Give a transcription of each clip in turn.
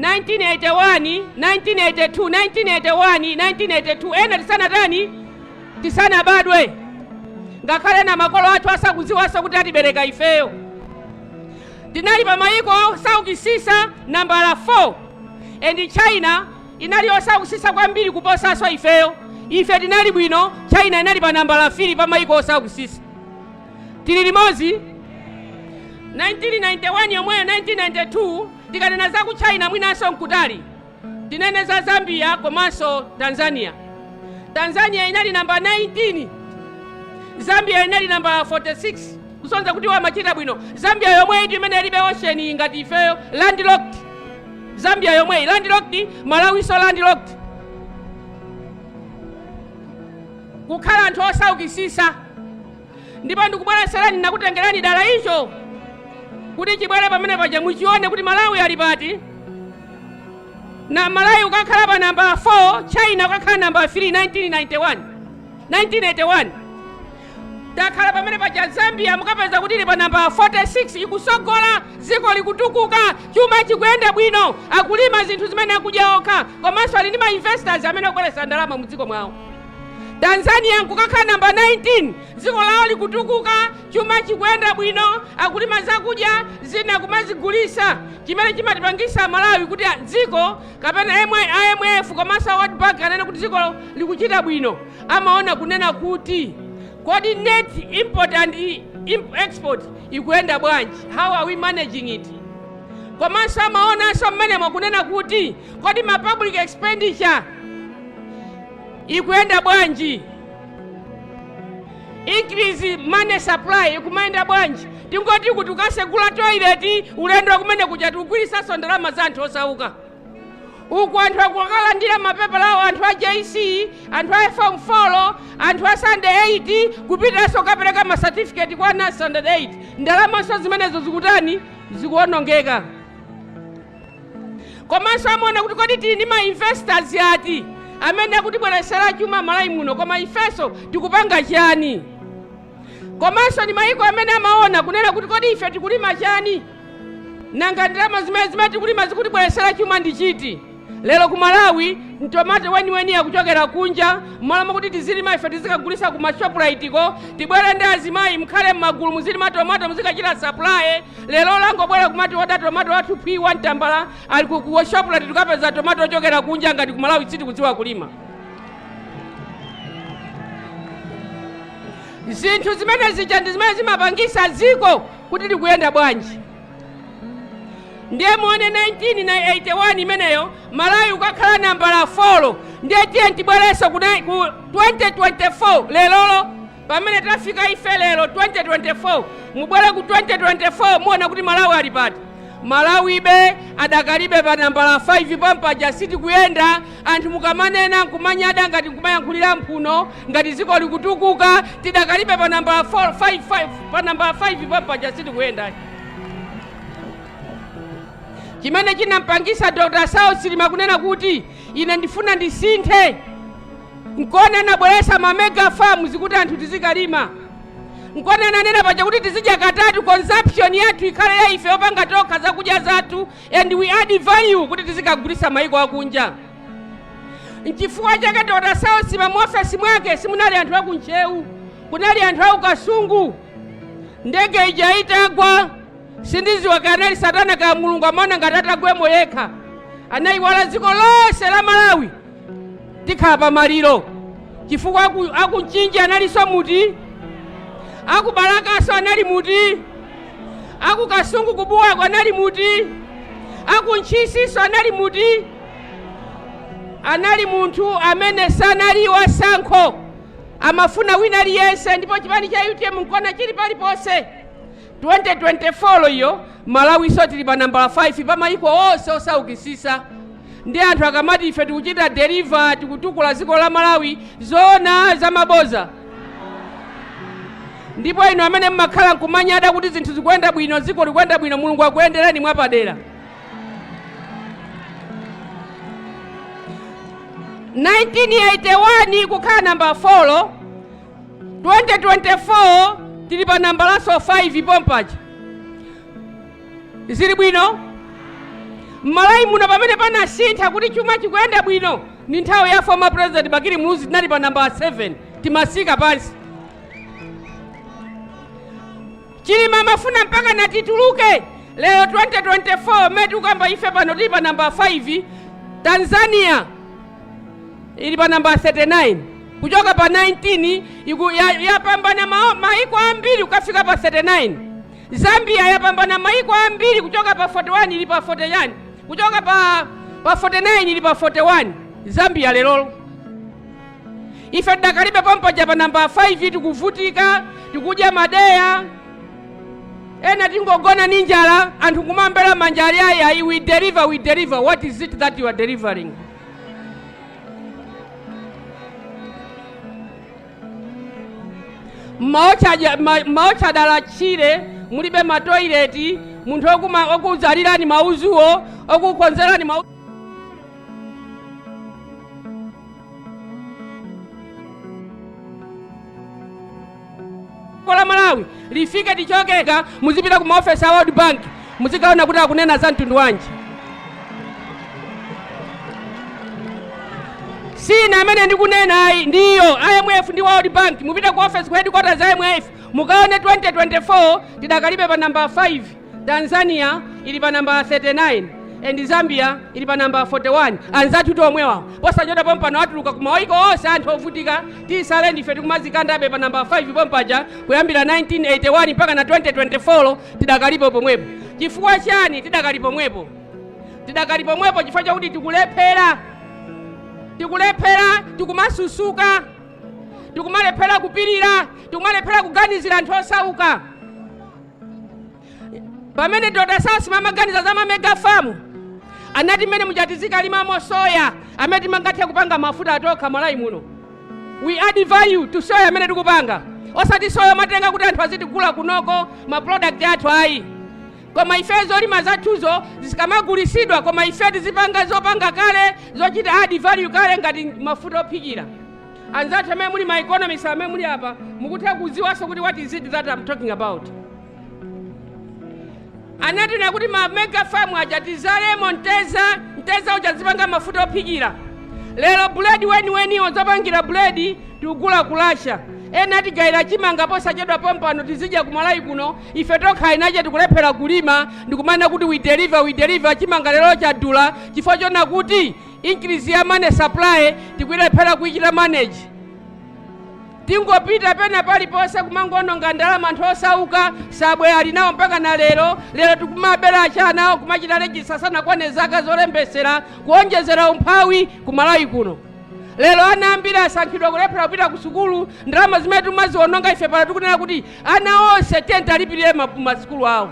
1981, 1982, 1981, 1982, ena tisana tani? Tisana badwe. Ngakhale na makolo athu asakuziwaso kuti atibereka ifeyo. Tinali pa mayiko osaukisisa nambala 4. And China inali osaukisisa kwambiri kuposaso ifeyo. Ife tinali bwino, China inali pa nambala 2 pa mayiko osaukisisa. Tili limodzi. 1991 yomweyo 1992 tikanena za ku China mwinaso nkutali. Tinene za Zambia komanso Tanzania. Tanzania inali namba 19. Zambia inali namba 46. Kusonza kuti wamachita bwino. Zambia yomweyo imene ilibe ocean ngati ifeyo, landlocked. Zambia yomweyo landlocked, Malawi so landlocked. Kukhala anthu osaukisisa. Ndipo ndikubwereserani nakutengerani dala icho kuti chibwere pamene paja muchione kuti Malawi ali pati. Na Malawi ukakhala pa namba 4, China ukakhala namba 3 1981. Takhala pamene paja Zambia mukapeza kuti ili pa namba 46 ikusogola, ziko likutukuka, chuma chikuyenda bwino, akulima zinthu zimene akudya okha, komanso ali ndi ma investors amene akubweretsa ndalama mu dziko mwawo. Tanzania nkukakhala namba 19, ziko lawo likutukuka, chuma chikuyenda bwino, akulima zakudya, zina kumazigulisa, chimene chimatipangisa Malawi kuti dziko kapena IMF komanso World Bank anena kuti ziko likuchita bwino. Amaona kunena kuti kodi net import and export ikuyenda bwanji, how are we managing it? Komanso amaonanso mmene mwakunena kuti kodi ma public expenditure ikuyenda bwanji, increase money supply ikumayenda bwanji. Tingoti kuti ukasegula toilet ulendo wakumene kuja tikugwirisaso ndalama za anthu osauka. Uku anthu akukalandira mapepa lawo, anthu a JC, anthu a Form 4, anthu a Sunday 8 kupitaso kapereka ma certificate kwa na Sunday 8. Ndalama so zimenezo zikutani zikuonongeka. Komanso amaona kuti kodi tili ndi ma investors yati amene akutibweresera chuma Malawi muno, koma ifeso tikupanga chani? Komanso ni mayiko amene amaona kunena kuti kodi ife tikulima chani, nanga ndalama zimene tikulima zikutibweresera chuma ndi chiti. Lero ku Malawi tomato weni akuchokera kunja, malama kuti tizilima ife tizikagulisa ku Shoprite ko, tibwere ndi azimayi mkhale m'magulu muzilima tomato muzikachita supply. Lero langobwera kumati oda tomato athu P1 Tambala ali ku Shoprite tukapeza tomato ochokera kunja ngati ku Malawi siti kudziwa kulima. Zinthu zimene zija ndi zimene zimapangisa ziko kuti likuyenda bwanji. Ndiye muone 1981 imeneyo Malawi ukakhala nambala 4, ndiye tiye tibwereso ku 2024 lelolo pamene tafika ife lero 2024 mubwere ku 2024 muona kuti Malawi ali pati. Malawi be adakalibe pa nambala 5 pampaja siti kuyenda, anthu mukamanena nkumanyada ngati nkumayankhulira mphuno ngati ziko likutukuka, tidakalibe pa nambala 5 pa nambala 5 pampaja siti kuyenda. Chimene chinampangisa Dr. South Silima kunena kuti ine ndifuna ndisinthe, nkona nabweresa ma mega farms kuti anthu tizikalima, nkona nanena paja kuti tizidya katatu, consumption yathu ikhale ya ife opanga tokha zakudya zathu, and we add value kuti tizikagulisa mayiko akunja. Nchifukwa chake Dr. South Silima mu ofesi mwake simunali anthu akunchewu, kunali anthu akukasungu. Ndege ija itagwa sindiziwa kanali satana ka Mulungu amana ngati atagwemo yekha, anayiwala dziko lonse la Malawi tikhala pa maliro. Chifukwa akunchinji analiso muti, akubalakaso anali muti, akukasungu kubuwako anali muti, akuntchisiso anali muti. Anali munthu amene sanali wasankho, amafuna wina aliyense, ndipo chipani cha UTM nkona chili paliponse. 2024 iyo Malawi so tili pa nambala 5 pa mayiko onse osaukisisa. Ndi anthu akamati ife tikuchita deliver tikutukula ziko la Malawi zona za maboza. Ndipo ino amene mmakhala nkumanyada kuti zinthu zikuyenda bwino, ziko likuyenda bwino, Mulungu akuyenderani mwapadera. 1981 kukhala namba 4, 2024 tili pa nambala so 5 pompaja. Zili bwino? Malawi muno pamene panasintha kuti chuma chikuyenda bwino ni nthawi ya former president Bakili Muluzi tinali pa namba 7 timasika pansi. Chilima mafuna mpaka natituluke lero 2024 metu kamba ife pano tili pa namba 5. Tanzania ili pa namba 39 kuchoka pa 19 yapambana maiko ambiri ukafika pa 39. Zambia yapambana maiko ambiri kuchoka pa 41 ili pa 40 yani kuchoka pa 49 ili pa 41. Zambia lero ife dakalibe pompoja pa namba 5 tikuvutika tikuja madeya ena tingogona ninjala anthu kumambela manjali aya we deliver. What is it that you are delivering? Maocha dala chile mulibe matoileti munthu okuzalirani mauzuwo okukonzerani mauzuwo. Kola Malawi lifike tichokeka muzipita ku maofisa a World Bank muzikaona kuti akunena za mtundu wanji. Sina amene ndikunena ndiyo IMF ndi World Bank mupita ku office ku headquarters za IMF mukaone 2024 tidakalibe pa namba 5. Tanzania ili pa namba 39 and Zambia ili pa namba 41. Anzatu tomwewa posachoda pompano atuluka kumawaiko onse anthu ovutika tisale ndife tikumazikandabe pa namba 5 pompaja kuyambira 1981 mpaka na 2024 tidakalipo pomwepo. Chifukwa chani tidakalipo pomwepo? Tidakalipo pomwepo chifukwa chakuti tikulephera tikumasusuka tikumalephera kupirira tikumalephera kuganizira anthu osauka. Pamene Dr. Sasi mamaganiza za mamega farm anati mene mujatizika limamo soya ameti mangathe kupanga mafuta atoka Malawi muno. We add value to soya amene tikupanga osati soya matenga kuti anthu aziti kugula kunoko ma product athu ayi. Koma ife zolima zathuzo zikamagulisidwa koma ife tizipanga zopanga kale zochita add value kale ngati mafuta ophikira. Anzathu amene muli ma economists amene muli apa mukutha kuziwaso kuti what is it that I'm talking about. Anati na kuti ma mega farm aja tizalemo nteza uchazipanga mafuta ophikira. Lero buledi weni ozapangira buledi tugula kulasha. Ena tigaira chimanga posachedwa pompano tizija ku Malawi kuno ife tokha inaje tikulephera kulima ndikumana kuti we deliver chimanga lero chadula chifukwa chona kuti increase ya money supply tikulephera kuichita manage. Tingopita pena pali pose kumangononga ndalama anthu osauka sabwe ali nawo mpaka na lero tikumabera achanawo kumachita legisa sana kwane zaka zolembesera kuonjezera umphawi ku Malawi kuno. Lero ana ambiri asankhidwa kulephera kupita ku sukulu ndalama zimene timaziononga ife pala tikunena kuti ana onse tenta alipirire masukulu awo.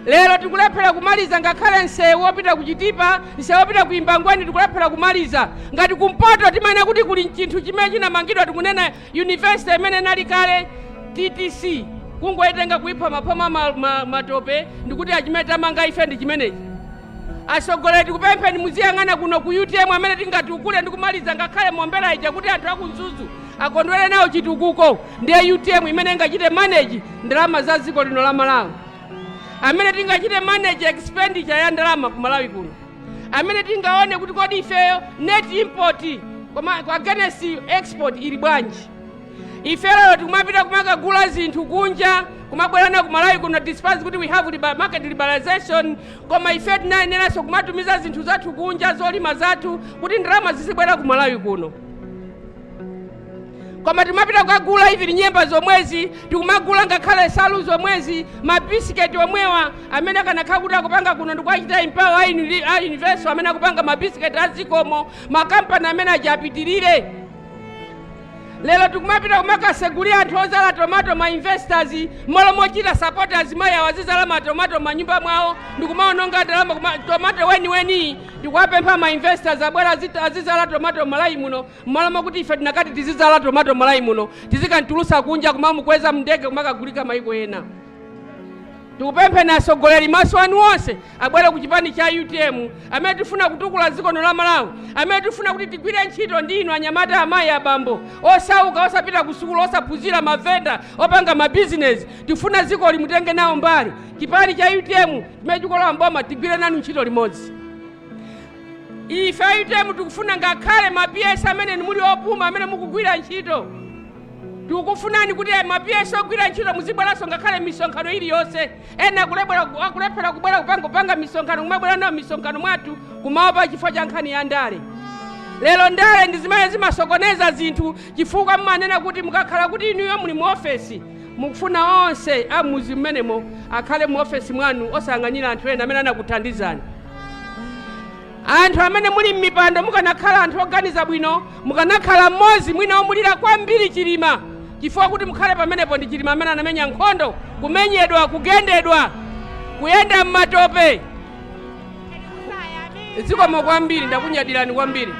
Lero tikulephera kumaliza ngakhale nsewu wopita kuchitipa nsewu wopita kuimbangweni tikulephera kumaliza ngati kumpoto timene kuti kuli chinthu chimene chinamangidwa tikunena university imene nali kale TTC kungoyetenga kuipha mapoma matope ndikuti achimene tamanga ife ndi chimenechi. Asogolera tikupempheni muziyang'ana kuno ku UTM amene tingati ukule ndikumaliza ngakhale mombera ija kuti anthu akunzuzu akondwere nawo chitukuko ndiye UTM imene ingachite manage ndalama za dziko lino la Malawi. Amene tingachite manage expenditure ya ndalama ku Malawi kuno. Amene tingaone kuti kodi ifeyo net import kwa against export ili bwanji. Ifeyo tikumapita kumakagula zinthu kunja kumabwera na ku Malawi kuno despite kuti we have market liberalization koma ife tinayeneranso kumatumiza zinthu zathu kunja zolima zathu kuti ndalama zisibwera ku Malawi kuno. Koma timapita kukagula ivi nyemba zomwezi tikumagula ngakhale salu zomwezi mabisiketi omwewa amene akanakhala kuti akupanga kuno ndikuachita Empower University amene akupanga mabisiketi azikomo makampani amene ajapitirire. Lero tikumapita kumakasegulira anthu ozala tomato ma investors mochita supporters maya wazizala matomato manyumba mwawo ndikumaononga ndalama tomato weni ndikuwapempha ma investors abwera azizala tomato Malawi muno mmalomo kuti ife tinakati tizizala tomato Malawi muno tizikantulusa kunja kumamukweza mndege kumakagulika maiko ena. tikupemphe nasogoleri maso anu onse abwere ku chipani cha UTM amene tifuna kutukula dziko la Malawi, amene tifuna kuti tigwire ntchito ndi inu anyamata, amayi, abambo osauka, osapita ku sukulu, osaphunzira, mavenda, opanga mabizinesi. Tifuna dziko limutenge nawo mbali. Chipani cha UTM chimene chikolowa mboma tigwire nanu ntchito limodzi. Ife UTM tikufuna ngakhale ma-PS amene muli opuma amene mukugwira ntchito, tikufunani kuti ma-PS ogwira ntchito muzibweranso ngakhale misonkhano iliyonse. Ena akulephera kubwera kupanga misonkhano, kumabwera nawo misonkhano mwathu kumaopa chifukwa cha nkhani ya ndale. Lero ndale ndi zimene zimasokoneza zinthu chifukwa mmanena kuti mukakhala kuti inuyo muli mu ofesi mukufuna onse amuzi mmenemo akhale mu ofesi mwanu osayang'anira anthu ena amene anakuthandizani. Anthu amene muli m'mipando mukanakhala anthu oganiza bwino, mukanakhala mmodzi mwina omulira kwambiri Chilima chifukwa kuti mukhale pamenepo ndi Chilima amene anamenya nkhondo, kumenyedwa, kugendedwa, kuyenda m'matope. Zikomo kwambiri, ndakunyadirani kwambiri.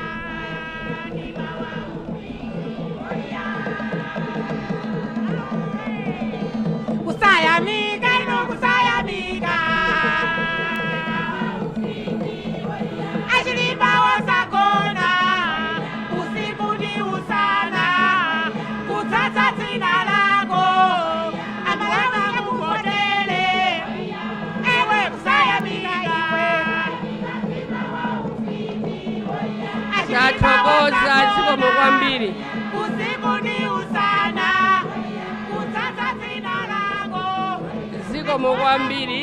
Kusayamika ino kusayamika Achilima wasakona usiku ni usana kutsatsa dzina lako amalanga kukotele ewe kusayamika Tathokoza, zikomo kwambiri. usiku ni usana kutsatsa dzina lako Zikomo kwambiri.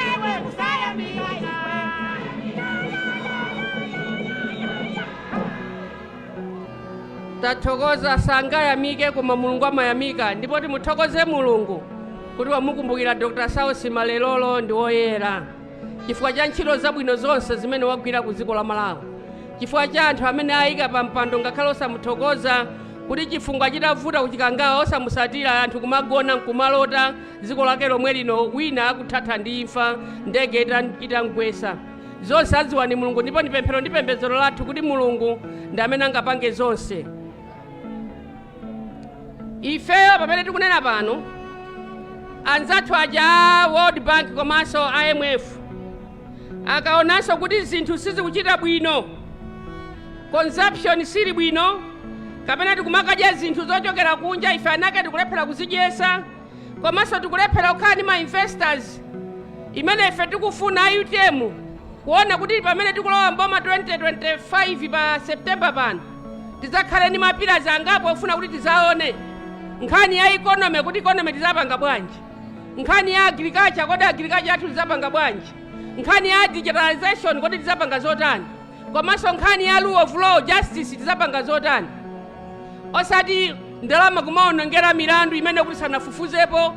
ewe kusayamika Tathokoza sangayamike koma Mulungu amayamika, ndipo timuthokoze Mulungu kuti wamukumbukira Dr. Sausi Malelolo ndi woyera chifukwa cha ntchito zabwino zonse zimene wagwira ku dziko la Malawi, chifukwa cha anthu amene ayika pa mpando ngakhale osamuthokoza kuti chifungwa chitavuta kuchikangawa osamusatira anthu kumagona nkumalota dziko lake lomwe lino wina akuthatha ndi imfa, ndege itangwesa. Zonse adziwa ni Mulungu, ndipo ndi pemphero ndi pembedzero lathu kuti Mulungu ndi amene angapange zonse. Ifeyo pamene tikunena pano anzathu aja World Bank komanso IMF akaonanso kuti zinthu sizikuchita bwino, consumption sili bwino, kapena tikumakadya zinthu zochokera kunja, ife anake tikulephera kuzidyesa, komanso tikulephera kukhala ndi ma-investors imene ife tikufuna UTM kuona kuti pamene tikulowa mboma 2025 pa September pano tizakhale ndi mapillars angapo ofuna kuti tizaone nkhani ya economy, kuti economy tizapanga bwanji, nkhani ya agriculture, kodi agriculture yathu tizapanga bwanji, nkhani ya digitalization, kodi tizapanga zotani, komanso nkhani ya rule of law, justice tizapanga zotani. Osati ndalama kumaonongera milandu imene kuti sanafufuzepo,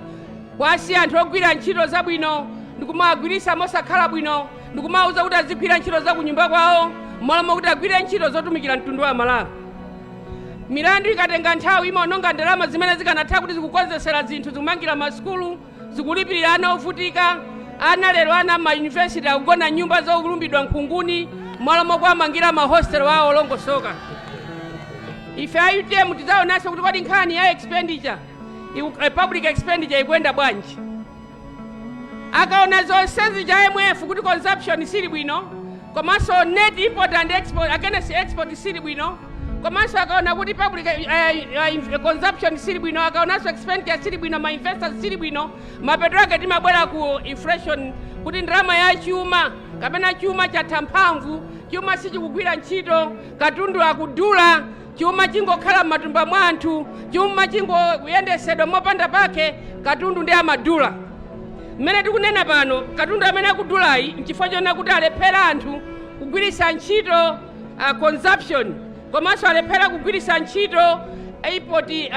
kwasi anthu ogwira ntchito zabwino ndikumagwirisa mosakhala bwino, ndikumauza kuti azigwira ntchito za kunyumba kwawo mmalomo kuti agwire ntchito zotumikira mtundu wa Malawi. Milandu ikatenga nthawi imaononga ndalama zimene zikanatha kuti zikukonzesera zinthu, zikumangira masukulu, zikulipirira ana ovutika, ana lero ana ma-university akugona nyumba zokulumbidwa nkhunguni mmalomo kuwamangira mahostel wawo olongosoka. Ife UTM tizaonanso kuti kodi nkhani ya expenditure, public expenditure ikwenda bwanji. Akaona zonsezi ja IMF kuti consumption sili bwino, komanso net import and export against export sili bwino, komanso akaona kuti public consumption sili bwino, akaonanso expenditure sili bwino, ma-investors sili bwino, mapeto ake timabwera ku inflation kuti ndalama ya chuma kapena chuma chatha mphamvu, chuma sichikugwira ntchito, katundu akudula, chuma chingokhala m'matumba mwa anthu, chuma chingoyendesedwa mopanda pake, katundu ndi amadula. Mmene tikunena pano katundu amene akudulayi nchifukwa chona kuti alephera anthu kugwirisa ntchito consumption, komanso alephera kugwirisa ntchito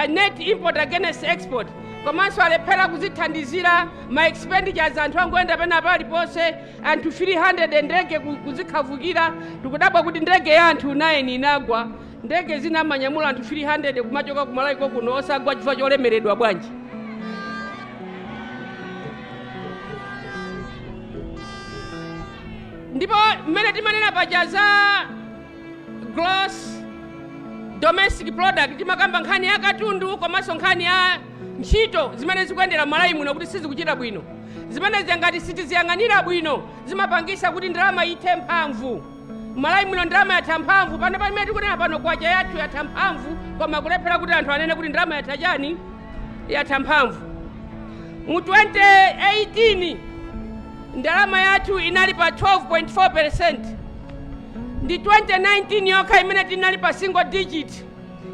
net import against export, komanso alephera kuzithandizira ma expenditures anthu angoyenda pena paliponse, anthu 300 ndege kuzikhavukira. Tikudabwa kuti ndege ya anthu 9 inagwa, ndege zina manyamula anthu 300 kumachoka kumalaiko kuno osagwa chifukwa cholemeredwa bwanji. Ndipo mmene timanena paja za gross domestic product timakamba nkhani ya katundu komanso nkhani ya ntchito zimene zikuyendera m'Malawi muno kuti sizikuchita bwino, zimene ngati sitiziyang'anira bwino zimapangisa kuti ndalama ithe mphamvu. M'Malawi muno ndalama yatha mphamvu, pano pamene tikunena pano kwacha yathu yatha mphamvu, koma kulephera kuti anthu anene kuti ndalama yatha chani, yatha mphamvu. Mu 2018 ndalama yathu inali pa 12.4%, ndi 2019 yokha imene tinali pa single digit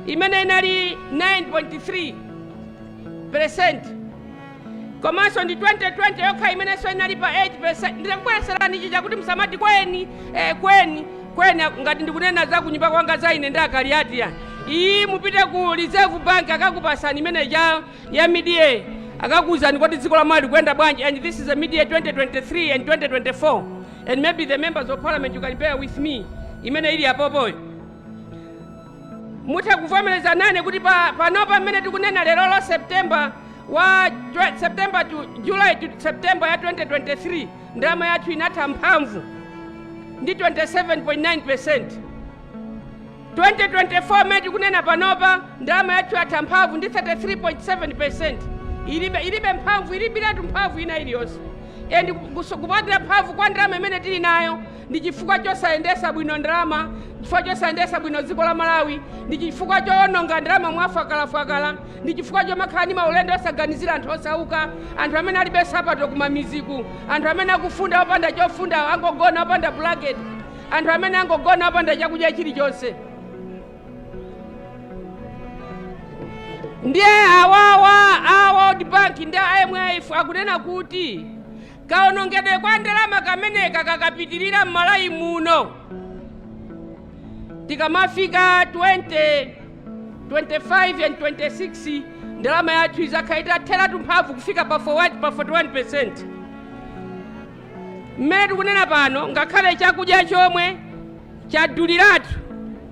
imene inali 9.3%, komanso ndi 2020 yokha imene so inali pa 8%. Ndikubwereserani chicha kuti msamati kweni ngati ndikunena za kunyumba kwanga za ine ndakali ati ya iyi mupite ku Reserve Bank akakupasani imene ya midyear akakuwuzani kuti dziko la Malawi likuyenda bwanji, and this is a midyear 2023 and 2024, and maybe the members of parliament you can bear with me imene ili apopoyo. Mutha kuvomereza nane kuti panopa mmene tikunena lero September to July to September ya 2023 ndalama yathu inatha mphamvu ndi 27.9%. 2024 mmene tikunena panopa ndalama yathu yatha mphamvu ndi 33.7%. ilibe mphamvu, ilibiratu mphamvu ina iliyonse. And kupatira mphamvu kwa ndalama imene tili nayo ndi chifukwa chosayendesa bwino ndalama, chifukwa chosayendesa bwino dziko la Malawi, ndi chifukwa chowononga ndalama mwafakala, ndi chifukwa chomakhala ndi maulendo osaganizira anthu osauka, anthu amene alibe sapato kumamiziku, anthu amene akufunda opanda chofunda, angogona opanda blanket, anthu amene angogona opanda chakudya chilichonse. Ndiye awa World Bank ndi IMF akunena kuti kaonongedwe kwa ndalama kameneka kakapitirira m'Malawi muno tikamafika 2025 and 26 ndalama yathu izakhala theratu mphamvu kufika pa 41%. Mmene tikunena pano ngakhale chakudya chomwe chaduliratu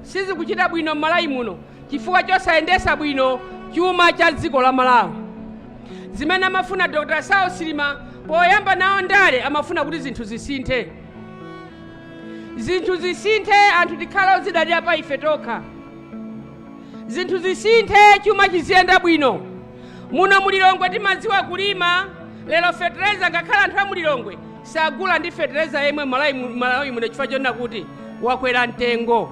sizikuchita bwino m'Malawi muno chifukwa chosayendesa bwino chuma cha dziko la Malawi. Zimene amafuna Dr. Saul Silima poyamba nawo ndale amafuna kuti zinthu zisinthe. Zinthu zisinthe, anthu tikhala ozidalira pa ife tokha. Zinthu zisinthe, chuma chiziyenda bwino. Muno mulilongwe timadziwa kulima, lero fertilizer ngakhala anthu a mulilongwe sagula ndi fertilizer yemwe Malawi muno chifukwa chonena kuti wakwera mtengo.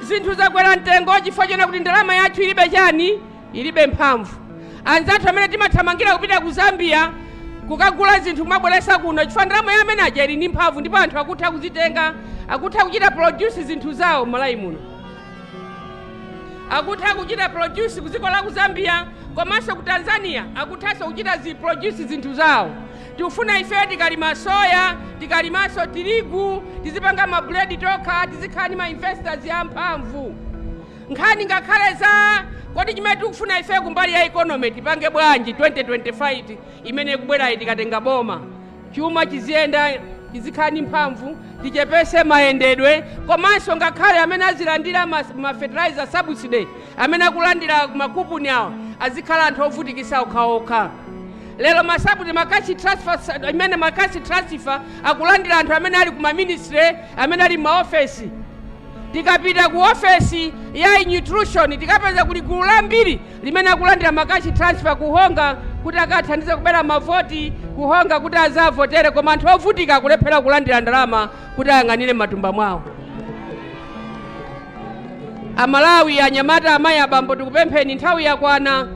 Zinthu zakwera mtengo chifukwa chonena kuti ndalama yathu ilibe chani, ilibe mphamvu. Anzathu amene timathamangira kupita ku Zambia kukagula zinthu kumabweresa kuno chifukwa ndalama yamene aja ili ndi mphamvu, ndipo anthu akutha kuzitenga, akutha kuchita produce zinthu zawo m'Malawi muno, akutha kuchita produce kuziko la ku Zambia komanso ku Tanzania akuthanso kuchita produce zinthu zawo. Tikufuna ife tikalima soya, tikalimanso tirigu, tizipanga mabledi tokha, tizikhala ndi ma investors ya mphamvu. Nkhani ngakhale za kodi chimene tikufuna ife kumbali ya economy tipange bwanji 2025 imene ikubwera tikatenga boma, chuma chiziyenda, chizikhala ndi mphamvu, tichepese mayendedwe, komanso ngakhale amene azilandira ma fertilizer subsidy, amene akulandira makupuni awo azikhala anthu ovutikisa okhaokha. Lero masabuti makashi transfer, imene makashi transfer akulandira anthu amene ali kuma ministry, amene ali ma office. Tikapita ku office ya nutrition tikapeza kuli gulu lambiri limene akulandira makashi transfer kuhonga kuti akathandize kubera mavoti, kuhonga kuti azavotere, koma anthu ovutika akulephera kulandira ndalama kuti ayang'anire matumba mwawo. Amalawi, anyamata, amayi, abambo, tikupempheni nthawi yakwana.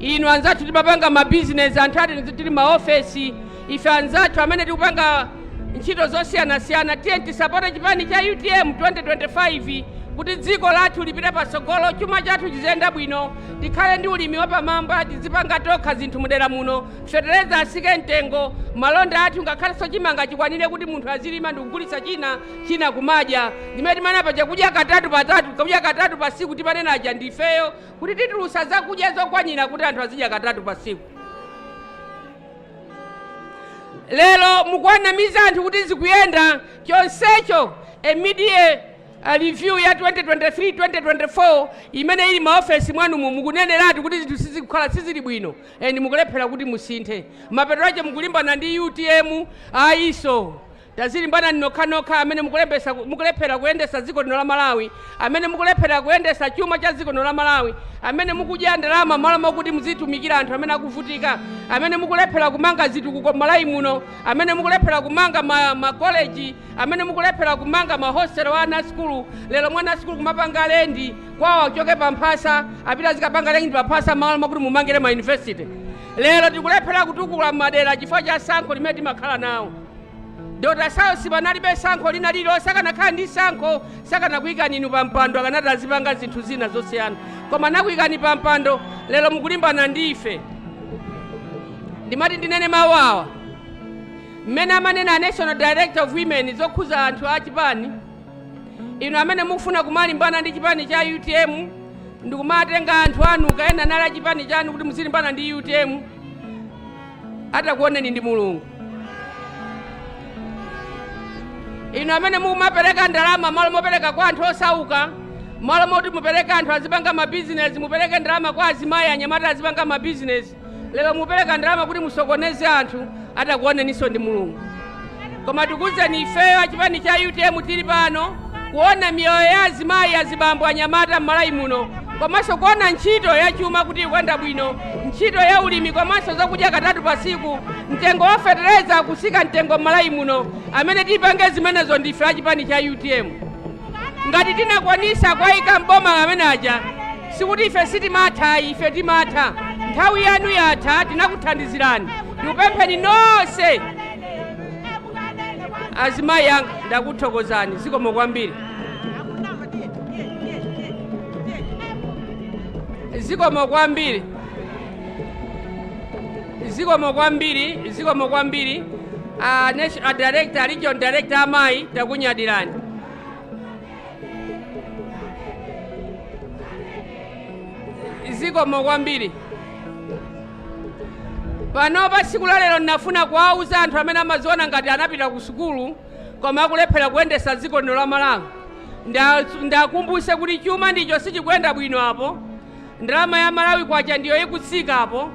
Inu anzathu timapanga ma business, anthu ati tili ma office, ife anzathu amene tikupanga ntchito zosiyana-siyana tiye tisapota chipani cha UTM 2025 kuti dziko lathu lipite patsogolo, chuma chathu chiziyenda bwino, tikhale ndi ulimi wapamamba, tizipanga tokha zinthu mudera muno, fertilizer asike mtengo, malonda athu ngakhalenso chimanga chikwanire kuti munthu azilima ndi kugulitsa china kumadya. Zimene timanena chakudya katatu patatu, kudya katatu pa tsiku timanena aja ndifeyo kuti titulusa zakudya zokwanira kuti anthu azidya katatu pa tsiku. Lero mukuwanamiza anthu kuti zikuyenda chonsecho midyear review ya 2023-2024 imene ili maofesi mwanumu mukuneneratu kuti zinthu sizikukhala sizili bwino, mukulephera kuti musinthe. Mapeto ache mukulimbana ndi UTM, aiso tazilimbana nokha amene mukulephera kuyendesa dziko lino la Malawi, amene mukulephera kuyendesa chuma cha dziko lino la Malawi, amene mukudya ndalama malo mokuti muzitumikira anthu amene akuvutika, amene mukulephera kumanga zitukuko Malawi muno, amene mukulephera kumanga makoleji, amene mukulephera kumanga mahostel wa ana skulu. Lero mwana skulu kumapanga lendi kwawo achoke pamphasa apita zikapanga lendi pamphasa malo mokuti mumangire ma university. Lero tikulephera kutukula madera chifukwa cha sankho limene timakhala nawo. Dr. Sausi banalibe sankho lina lilo sakanakhala ndi sankho sakanakuyikani inu pampando akanati azipanga zinthu zina zosiyana, koma nakuyikani pampando lero mukulimbana ndife. Ndimati ndinene mawu awa mmene amanena a National Director of Women zokhuza anthu a chipani, inu amene mukufuna kumalimbana ndi chipani cha UTM ndikumatenga anthu anu kaena nala chipani chanu kuti muzilimbana ndi UTM, atakuoneni ndi Mulungu. Inu amene mukumapereka ndalama malo mopereka kwa anthu osauka, malo moti mupereka anthu azipanga mabizinesi, mupereke ndalama kwa azimayi anyamata azipanga mabizinesi, lero mupereka ndalama kuti musokoneze anthu, atakuoneninso ndi Mulungu. Koma tikuzeni ifeyo achipani cha UTM tili pano kuona miyoyo ya azimayi azibambo anyamata m'Malawi muno, komanso kuona ntchito ya chuma kuti ikuyenda bwino, ntchito ya ulimi komanso zakudya katatu pa tsiku, mtengo wa fetereza kusika mtengo m'Malawi muno, amene tipange zimenezo ndife achipani cha UTM. Ngati tinakwanisa kwayika mboma amene aja sikuti ife sitimatha, ife timatha. Nthawi yanu yatha, tinakuthandizirani. Tikupempheni nonse azimayi anga, ndakuthokozani, zikomo kwambiri. Zikomo kwambiri. Zikomo kwambiri, zikomo kwambiri. National Director, Region Director amayi takunyadirani. Zikomo kwambiri. Pano pa tsiku la lero ndinafuna kuwauza anthu amene amaziona ngati anapita ku sukulu koma akulephera kuyendesa dziko lino la Malawi. Ndakumbuse kuti chuma ndicho sichikuyenda bwino apo, ndalama ya Malawi kwacha ndiyo ikutsika apo,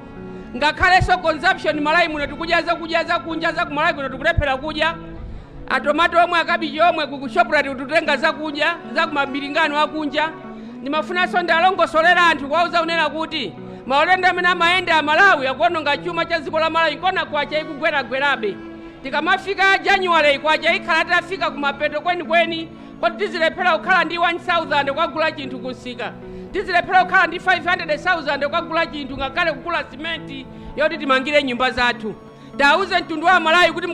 ngakhalenso consumption Malawi muno tikudyaza kunja za ku Malawi kuno tikulephera kudya. Atomato omwe akabiji omwe ku Shoprite tutenga zakudya za ku mabilingano akunja. Ndimafunanso ndalongosolera anthu kuwauza unena kuti maulendo amene amayenda a Malawi akuononga chuma cha dziko la Malawi kona kwacha ikugweragwerabe. Tikamafika January kwacha ikhala tafika kumapeto kwenikweni kuti tizilephera kukhala ndi 1,000 kwagula chinthu kusika, tizilephera kukhala ndi 500,000 kwagula chinthu ngakhale kugula simenti yoti timangire nyumba zathu. Tauze mtundu wa Malawi kuti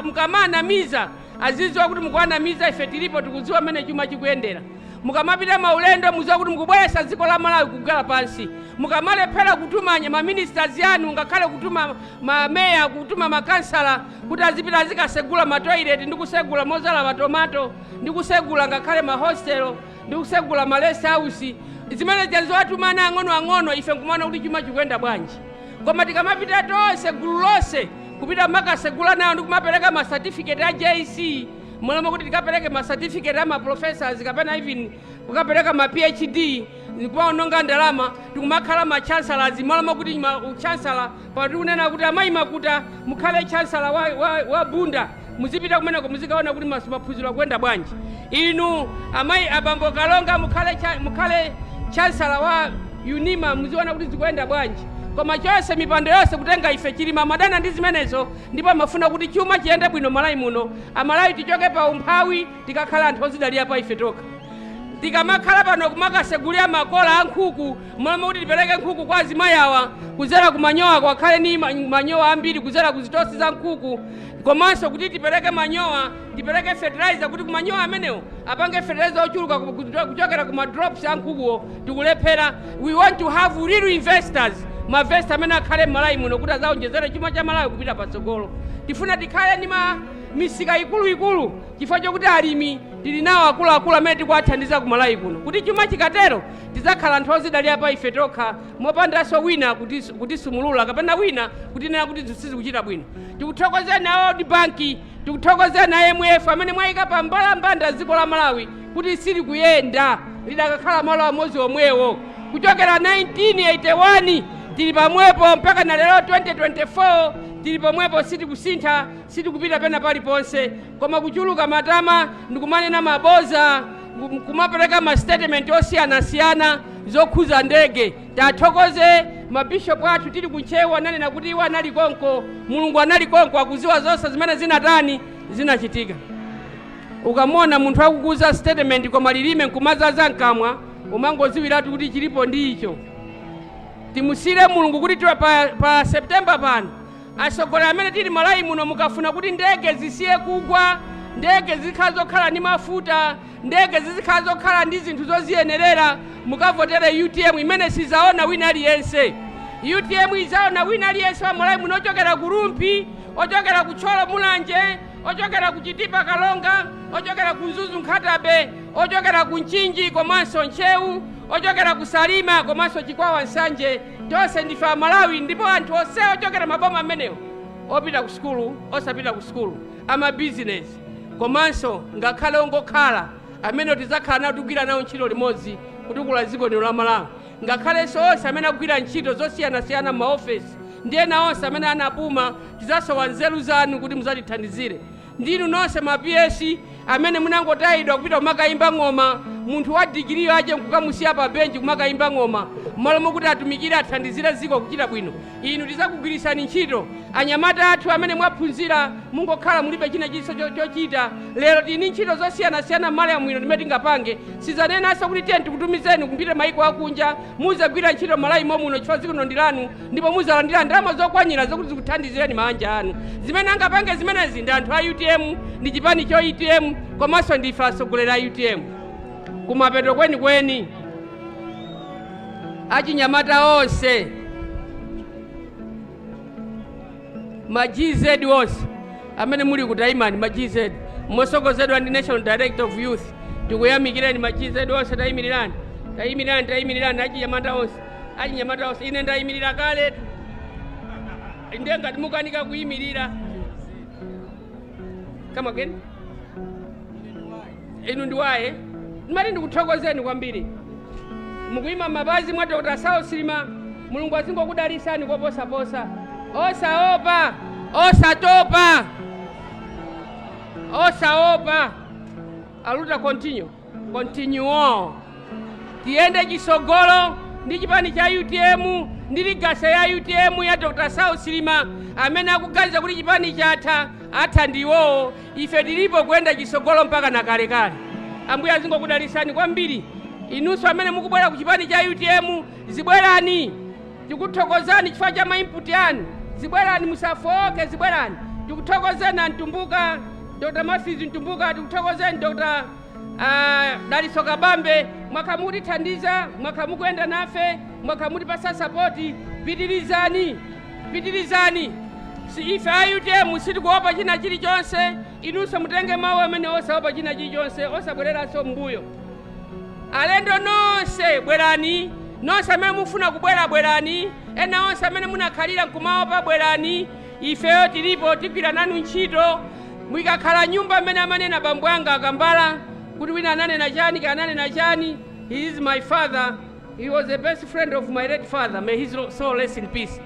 mukamanamiza aziziwa kuti mukuwanamiza ife tilipo tikuziwa mmene chuma chikuyendera. Mukamapita maulendo muziwa kuti mukubweresa dziko la Malawi kugala pansi. Mukamalephera kutuma maministers yanu ngakhale kutuma mameya kutuma makansala kuti azipita azikasegula matoilet ndi kusegula mozala matomato ndi kusegula ngakhale mahostel ndi kusegula malest house, zimene jaziwatumana ang'ono ife nkumana kuti chuma chikuyenda bwanji. Koma tikamapita tonse gulu lonse kupita makasegula nawo ndi kumapereka ma certificate ya JC, mulamo kuti tikapereke ma certificate ama professors kapena even kukapereka ma PhD ndikuononga ndalama, tikumakhala ma chancellors mulamo kuti chancellor pa tikunena kuti amayi Makuta mukhale chancellor wa Bunda, muzipita kumeneko muzikaona kuti maphunziro akuyenda bwanji. Inu amayi abambo Kalonga mukhale chancellor wa UNIMA muziona kuti zikuyenda bwanji. Koma chonse mipando yonse kutenga ife chilima madana ndi zimenezo, ndipo amafuna kuti chuma chiyende bwino Malawi muno. Amalawi tichoke pa umphawi tikakhala anthu ozidalira pa ife toka. Tikamakhala pano kumakasegulira makola a nkhuku, mulamo kuti tipereke nkhuku kwa azimayi awa kuzera kumanyowa kwakhale ni manyowa ambiri kuzera kuzitosi za nkhuku, komanso kuti tipereke manyowa, tipereke fertilizer kuti kumanyowa amenewo apange fertilizer ochuluka kuchokera kuma drops a nkhukuwo tikulephera. We want to have real investors, mavesta amene akhale Malawi muno kuti azaonjezere chuma cha Malawi kupita patsogolo. Tifuna tikhale ni misika ikuluikulu chifukwa chokuti alimi tili nawo akuluakulu amene tikuwathandiza ku Malawi kuno, kuti chuma chikatero tizakhala anthu ozidalira pa ife tokha mopandanso wina kutisumulula kapena wina kutinena kuti sizikuchita bwino. Tikuthokozeni na World Bank, tikuthokozeni na IMF amene mwayika pa mbalambanda dziko la Malawi kuti sili kuyenda lidakakhala malo amodzi omwewo kuchokera 1981 tili pamwepo mpaka na lero 2024 tili pomwepo sitikusintha sitikupita pena paliponse koma kuchuluka matama ndikumanena maboza kumapereka ma statement osiyanasiyana zokhuza ndege. Tathokoze mabishopu athu tili kunchewa nanena kuti iwo anali konko, Mulungu anali konko, akuziwa zonse zimene zinatani zinachitika. Ukamona munthu akukuza statement koma lilime nkumazaza mkamwa umangoziwiratu kuti chilipo ndi icho. Timusire Mulungu kuti tiwa pa September pano asogolera amene tili Malawi muno mukafuna kuti ndege zisiye kugwa, ndege zikhala zokhala ndi mafuta, ndege zikhala zokhala ndi zinthu zoziyenerera, mukavotere UTM imene sizaona wina aliyense. UTM izaona wina aliyense wa Malawi muno ochokera ku Rumpi, ochokera ku Tcholo Mulanje, ochokera ku Chitipa Kalonga, ochokera ku Nzuzu Nkhatabe, ochokera ku Nchinji komanso Nchewu, ochokera ku Salima komanso Chikwawa Nsanje. Tonse ndife Malawi ndipo anthu onse ochokera maboma amenewo opita ku skulu osapita ku skulu ama business komanso ngakhale ongokhala amene tizakhala nawo tikugwira nawo ntchito limodzi kutukula dziko lino la Malawi, ngakhalenso onse amene akugwira ntchito zosiyanasiyana m'maofesi ndi ena onse amene anapuma tizasowa nzeru zanu kuti muzatithandizire. Ndinu nonse ma PS amene munangotayidwa kupita kumakayimba ng'oma, munthu wa digiri aje nkukamusiya pa benchi kumakayimba ng'oma malo mokuti atumikire athandizire dziko kuchita bwino. Inu tizakugwirisani ntchito. Anyamata athu amene mwaphunzira mungokhala mulibe china chiso chochita, lero tini ntchito zosiyanasiyana mmalo ya mwino timene tingapange. Sizanenanso kuti tiye tikutumizeni kupita mayiko akunja muzagwira ntchito Malawi muno chifukwa dziko ndi lanu ndipo muzalandira ndalama zokwanira zokuti zikuthandizireni mabanja anu. Zimene angapange zimenezi ndi anthu a UTM, ndi chipani cho UTM komanso ndife atsogoleri a UTM. Kumapeto kwenikweni achinyamata onse ma GZ onse amene muli ku Taimani, ma GZ mosogozedwa ndi National Director of Youth, tikuyamikireni ma GZ onse. Tayimirani achinyamata onse. Ine ndayimirira kale inde ngati mukanika kuyimirira kama geni inu ndiwaye ndimati ndikuthokozeni kwambiri mukuyima mapazi mwa Dr. Saul Silima. Mulungu azingokudalisani koposaposa. Osaopa, osatopa, osaopa. Aluta continue on. Tiende chisogolo ndi chipani cha UTM ndi ligasa ya UTM ya Dr. Saul Silima amene akuganiza kuti chipani chatha atha ndiwo. Ife tilipo kuyenda chisogolo mpaka na kalekale. Ambuye azingokudalisani kwambiri. Inunso amene mukubwera ku chipani cha UTM zibwerani. Tikuthokozani chifukwa cha mainput anu. Zibwerani musafoke, zibwerani. Tikuthokozeni Ntumbuka, Dr. Mafizi Ntumbuka, tikuthokozeni Dr. Daliso Kabambe, mwakamutithandiza, mwakamukuyenda nafe, mwakamutipasa sapoti. Pitirizani. Si ife a UTM sitikuopa china chilichonse, inunso mutenge mawu amene osaopa china chilichonse, osabwereranso mbuyo. Alendo nonse bwerani, nonse amene mufuna kubwera bwerani, ena onse amene munakhalira nkumaopa bwerani. Ifeyo tilipo tigwira nanu ntchito. Mwikakhala nyumba amene amanena bambo anga akambala kuti wina ananena chani kananena chani. He is my father. He was the best friend of my late father. May his soul rest in peace.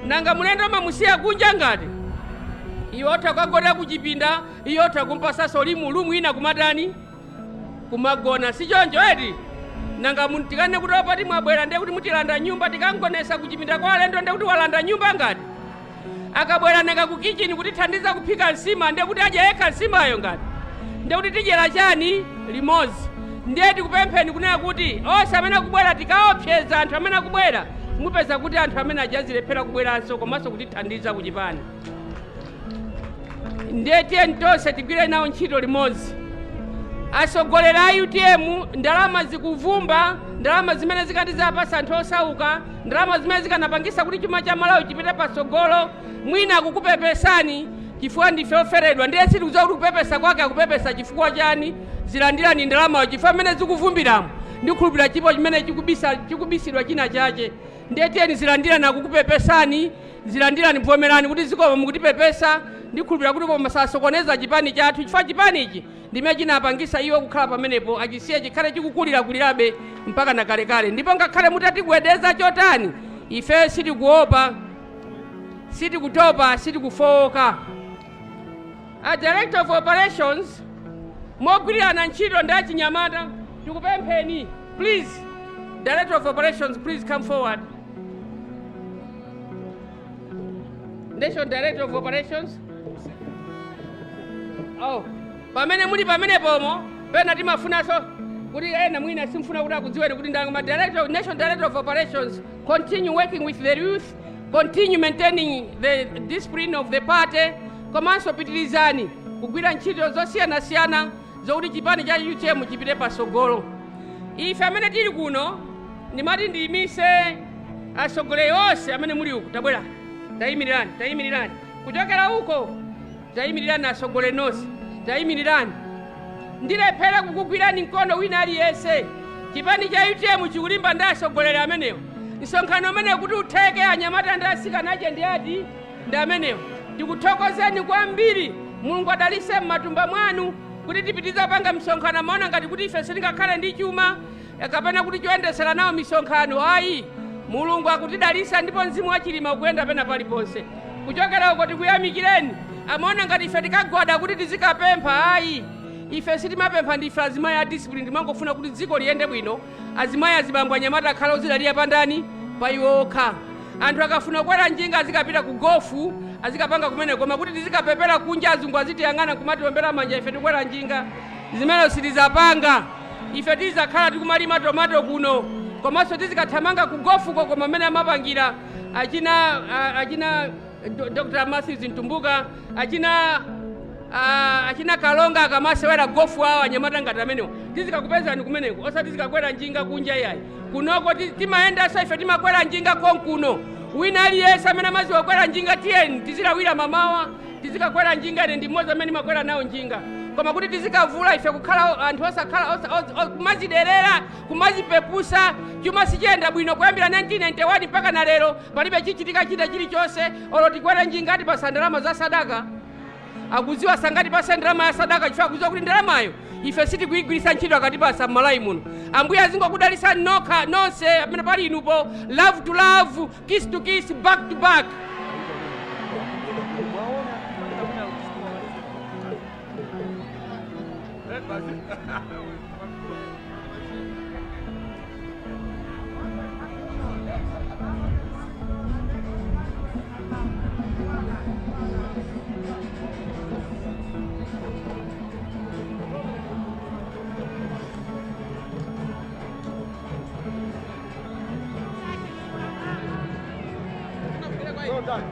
Nanga mulendo mamusiya kunja ngati iwota kwagona kuchipinda iyota kumpasa solimu ina kumatani kumagona sichonjo eti. Nanga muntikane kuti opati mwabwera ndiye kuti mutilanda nyumba tikangonesa kuchipinda kwa alendo ndiye kuti walanda nyumba ngati. Akabwera nanga ku kitchen kuti thandiza kuphika nsima ndiye kuti aje yekha nsimayo ngati. Ndiye kuti tijera chani limozi. Ndiye tikupempheni kunena kuti onse amene akubwera tikaopseza anthu amene akubwera mupeza kuti anthu amene ajazilephera kubweranso komanso kutithandiza kuchipani. Ndiye tiye tonse tigwire nawo ntchito limodzi. Atsogoleri a UTM ndalama zikuvumba, ndalama zimene zikatizapasa anthu osauka, ndalama zimene zikanapangisa kuti chuma cha Malawi chipite patsogolo. Mwina akukupepesani chifukwa ndife oferedwa, ndiye sitikudziwa kuti kupepesa kwake akupepesa chifukwa chani. Zilandirani ndalamayo chifukwa amene zikuvumbiramo ndikhulupirira chipo chimene chikubisidwa china chache. Ndiye tiyeni zilandirani akukupepesani, zilandirani mvomerani kuti zikoma mukutipepesa. Ndikhulupirira kuti koma sasokoneza chipani chathu chifukwa chipani ichi ndimene chinapangisa iwo kukhala pamenepo achisiye chikhale chikukulirabe mpaka na kalekale. Ndipo ngakhale mutatigwedeza chotani ife sitikuopa. sitikutopa sitikufowoka. A director of operations mogwirirana ntchito ndi achinyamata tikupempheni, please. Director of operations, please come forward. National Director of Operations. Oh, pamene muli pamene pomo pena timafunaso kuti ena mwina simfuna kuti akudziweni kuti ndangoma National Director of Operations continue working with the youth, continue maintaining the discipline of the party, komanso pitirizani kugwira ntchito zosiyana-siyana zokuti chipani cha UTM chipite pasogolo. Ife amene tili kuno ndimati ndiyimise asogoleri onse amene muli uku. Tabwera tayimirirani kuchokera uko, tayimirirani asogoleri nonse, tayimirirani. Ndilephera kukugwirani mkono wina aliyense. Chipani cha UTM chikulimba ndi asogoleri amenewo. Msonkhano amenewo kuti utheke anyamata ndi asikana aje ndi ati ndi amenewo. Tikuthokozeni kwambiri, Mulungu adalitse m'matumba mwanu kuti tipitiza panga msonkhano. Maona ngati kuti ife sitingakhale ndi chuma kapena kuti choyendesera nawo misonkhano. Ayi, Mulungu akutidalitsa ndipo mzimu wachilima ukuyenda pena paliponse. Kuchokera uko tikuyamikireni. Amaona ngati ife tikagwada kuti tizikapempha. Ayi, ife sitimapempha, ndife azimayi a discipline. Timangofuna kuti dziko liyende bwino. Azimayi azibambo anyamata akhala ozidalira pandani pa iwo okha. Anthu akafuna kukwera njinga azikapita ku gofu azikapanga kumene, koma kuti tizikapepera kunja azungu azitiyang'ana kumatiombera manja ife tikukwera njinga zimene sitizapanga. Ife tizakhala tikumalima tomato kuno, komanso tizikathamanga ku gofuko koma amene amapangira achina Dr. Matthews Ntumbuka, achina Kalonga akamasewera gofu awo anyamata ngati amenewo. Tizikakupezani kumeneko osati tizikakwera njinga kunja yayi. Kunoko timayenda so ife timakwera njinga konkuno. Wina aliyense amene amadziwa kukwera njinga tiyeni tizilawira mamawa, tizikakwera njinga. Ine ndi mmodzi amene makwera nawo njinga. Koma kuti tizikavula ife kukhala anthu osakhala kumaziderera kumazipepusa chuma sichiyenda bwino. Kuyambira 1991 mpaka na lero palibe chichitika china chilichonse. Olo tikwera njinga atipasa ndalama za sadaka. Akudziwa sangati pasa ndalama ya sadaka chifukwa akudziwa kuti ndalamayo ife sitikuyigwiritsa ntchito akatipasa m'malawi muno. Ambuye azingokudalitsani nokha nonse amene pali inupo. Love to love, kiss to kiss, back to back. Well done.